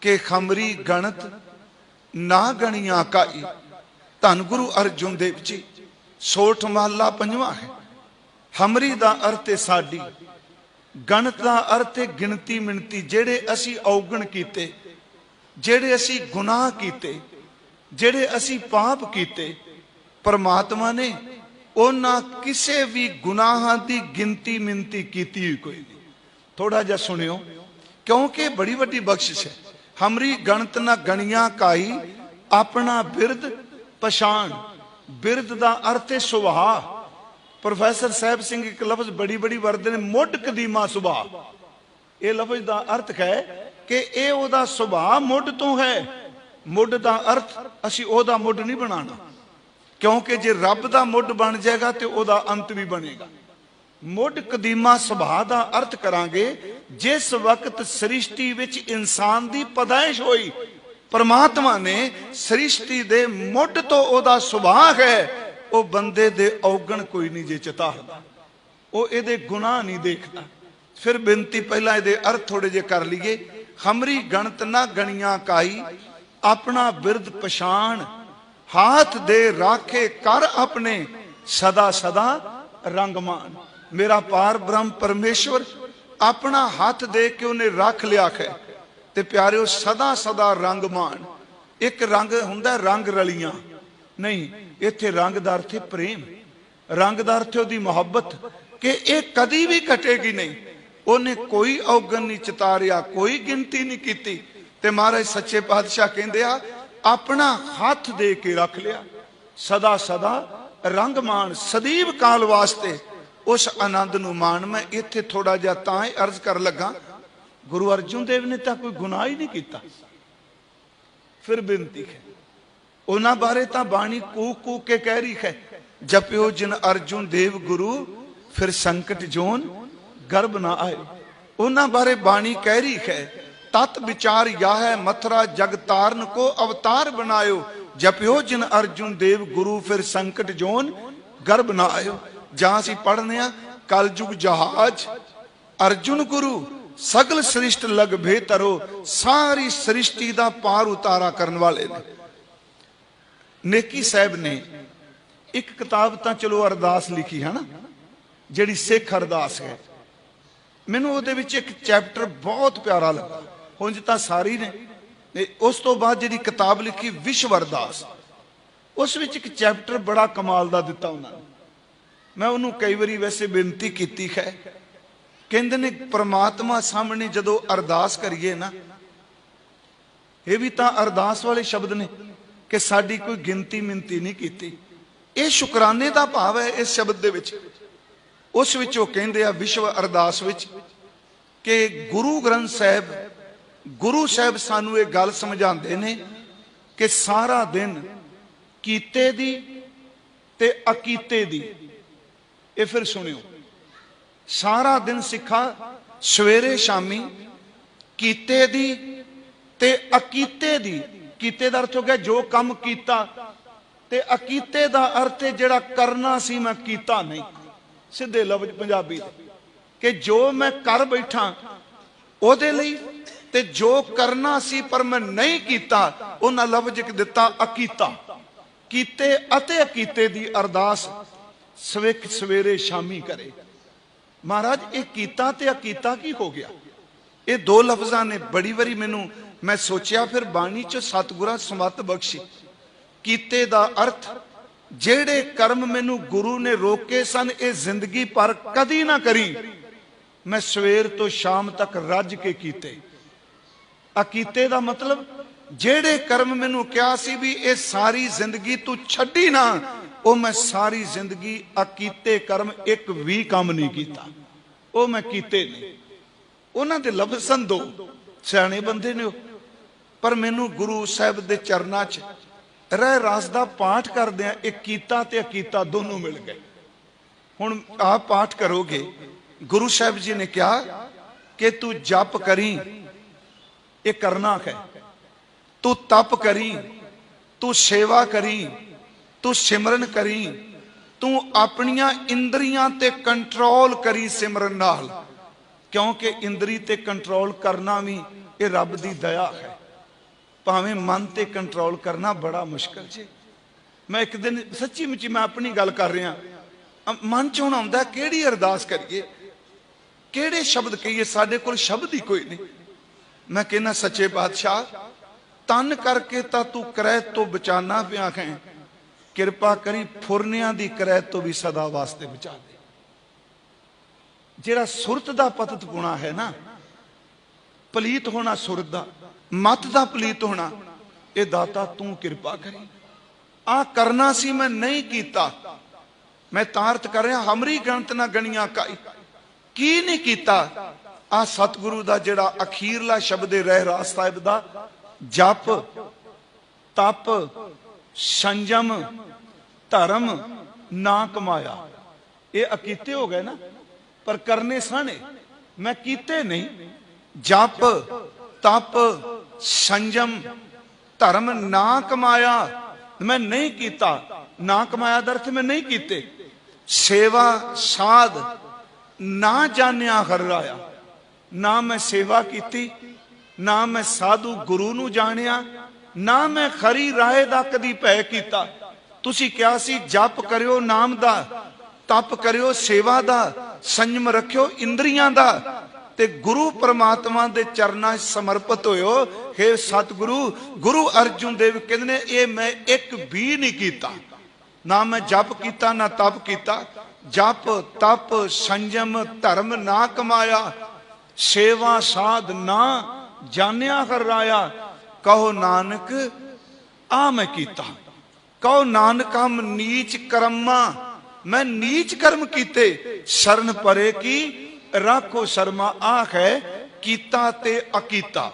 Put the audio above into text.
कि खमरी गणत ना गणिया काई। धन गुरु अर्जुन देव जी सोठ महला पंजवा है। हमरी दा अर्थ है साडी, गणत दा अर्थ है गिनती मिनती। जेड़े असी औगण कीते, जेड़े असी गुनाह कीते, जेड़े असी पाप कीते, परमात्मा ने उन्हां किसे भी गुनाहां दी गिनती मिनती कीती हुई कोई नहीं। थोड़ा जा सुनियो क्योंकि बड़ी वड्डी बख्शिश है। हमरी गणत ना गणिया काई, अपना बिरद पछाण। बिरद दा अर्थ है सुभाव। प्रोफैसर साहब सिंह एक लफ्ज बड़ी बड़ी वरदे ने, मुड कदीमा सुभाव। ये लफ्ज दा अर्थ है कि ये ओदा सुभाव मुड तो है। मुड दा अर्थ असी ओदा मुड नहीं बनाना, क्योंकि जे रब दा मुड बन जाएगा तो ओदा अंत भी बनेगा। मुड कदीमा सुभाव दा अर्थ करांगे जिस वक्त सृष्टि विच इंसान दी पैदाइश होई, परमात्मा ने सृष्टि दे मुड तो ओदा सुभाव है, वो बंदे दे औगण कोई नहीं जे चितारदा, वो इहदे गुनाह नहीं देखदा। फिर बेनती पहला इहदे अर्थ थोड़े जे कर लीए। हमरी गणत ना गणिया काई, अपना बिरद पछाण। हाथ दे राखे कर अपने, सदा सदा रंगमान। मेरा पार ब्रह्म परमेश्वर अपना हाथ दे के उन्हें रख लिया है। ते प्यारिओ सदा सदा रंगमान। एक रंग हुंदा रंग रलियां नहीं, इत्थे रंग दा अर्थ है प्रेम। रंग दा अर्थ है मुहब्बत, कि यह कदी भी कटेगी नहीं। उन्हें कोई औगन नहीं चितारिया, कोई गिनती नहीं की। ते महाराज सच्चे पातशाह कहंदे आ अपना हाथ दे के रख लिया, सदा सदा रंग मान। सदीव काल वास्ते उस आनंद नूं मान। मैं इत्थे थोड़ा जिहा तां ही अर्ज कर लगा, गुरु अर्जुन देव ने तो कोई गुनाह ही नहीं किया। फिर बेनती है उन्हां बारे तां बाणी कूक कूक के कह रही है, जपियो जिन अर्जुन देव गुरु फिर संकट जोन गर्भ ना आए। उन्हां बारे बाणी कह रही है, तत् विचार या है मथुरा जग तारन को अवतार बनायो। जपियो जिन अर्जुन देव गुरु फिर संकट जोन गर्भ ना आयो। जहां असीं पढ़ने आ कल युग जहाज अर्जुन गुरु सगल सृष्ट लग भेतरो। सारी सृष्टि दा पार उतारा करने वाले ने। नेकी साहब ने एक किताब तां चलो अरदास लिखी है ना, जिहड़ी सिख अरदास है। मैनूं उहदे विच एक चैप्टर बहुत प्यारा लगा। हुंज तां सारी ने, उस तो बाद जिहड़ी किताब लिखी विश्व अरदास, उस विच एक चैप्टर बड़ा कमाल दा दिता उन्होंने। मैं उन्होंने कई बारी वैसे बेनती की है, कहते ने परमात्मा सामने जदों अरदास करिए ना, ये भी तो अरदास वाले शब्द ने कि साडी कोई गिनती मिनती नहीं की। यह शुकराने का भाव है इस शब्द दे विच। उस विच वो कहंदे आ विश्व अरदास विच कि गुरु ग्रंथ साहब, गुरु साहब सानू ये गल समझाते ने कि सारा दिन कीते दी ते अकीते दी। ये फिर सुनियो, सारा दिन सिखा सवेरे शामी कीते दी ते अकीते दी। कीते दा अर्थ हो गया जो काम कीता, ते अकीते दा अर्थ है जिहड़ा करना सी मैं कीता नहीं। सीधे लफ्ज पंजाबी कि जो मैं कर बैठा ओदे लई, ते जो करना सी पर मैं नहीं कीता, उन्हां लफ्ज एक दिता अकीता। कीते अते अकीते दी अरदास सवेक सवेरे शामी करे। महाराज ये कीता ते अकीता की हो गया? ये दो लफ्जां ने बड़ी बारी मैनू मैं सोचिया, फिर बाणी च सतगुरां समत बख्शी। कीते दा अर्थ जेड़े कर्म मैनू गुरु ने रोके सन ये जिंदगी पर कदी ना करी, मैं सवेर तो शाम तक रज के कीते। अकीते दा मतलब जेड़े कर्म मैनू कहा सी भी ये सारी जिंदगी तू छड्डी ना, वो मैं सारी जिंदगी अकीते कर्म एक भी काम नहीं किया, वो मैं कीते नहीं। उन्हां दे लफ्ज़ सन दो, सियाणे बंदे ने, पर मैनू गुरु साहब दे चरनां च रह रास दा पाठ करदिआं एक कीता ते अकीता दोनों मिल गए। हुण आप पाठ करोगे, गुरु साहब जी ने कहा कि तू जप करी, ये करना है, तू तप करी, तू सेवा करी, तू सिमरन करी, तू अपनियां इंद्रियां ते कंट्रोल करी सिमरन नाल, क्योंकि इंद्री ते कंट्रोल करना भी ये रब दी दया है। भावें मन ते कंट्रोल करना बड़ा मुश्किल जे। मैं एक दिन सच्ची मुची मैं अपनी गल कर रहा, मन च हुण आउंदा किहड़ी अरदास करिए, किहड़े शब्द कहिए, साडे कोल शब्द ही कोई नहीं। मैं कहना सच्चे पातशाह तन करके तां तू करैत तो बचाना पिया है, किरपा करी फुरनियां दी करैत तो भी सदा वास्ते बचा दे। जिहड़ा सुरत दा पतत पुणा है ना, पलीत होना सुरत दा, मत दा पलीत होना, ये दाता तू किरपा करी। आ करना सी मैं नहीं कीता, मैं तारत कर रहा हमरी गणत ना गणिया काई, की नहीं कीता। आ सतगुरु दा जिहड़ा अखीरला शब्द है रहरास साहिब दा, जप तप संयम धर्म ना कमाया, ये अकीते हो गए ना, पर करने साने मैं कीते नहीं। जप तप संयम धर्म ना कमाया, मैं नहीं कीता। ना कमाया दर्थ में नहीं कीते। सेवा साध ना जानिया हर्राया, ना मैं सेवा कीती, ना मैं साधु गुरु नू जानिया, ना मैं खरी राह दा कदी भय कीता। तुसी क्या सी जप करियो नाम दा, तप करियो सेवा दा, संयम रखियो इंद्रियां दा, ते गुरु परमात्मा दे चरना समर्पित होयो। हे सतगुरु गुरु अर्जुन देव कहंदे ने ये मैं एक भी नहीं कीता, ना मैं जप कीता ना तप कीता। जप तप संयम धर्म ना कमाया, सेवा साध ना जानिया हर्राया। कहो नानक आ मैं कीता, कहो नानक हम नीच कर्मा, मैं नीच कर्म कीते। शरण परे की राखो शर्मा, आख है कीता ते अकीता।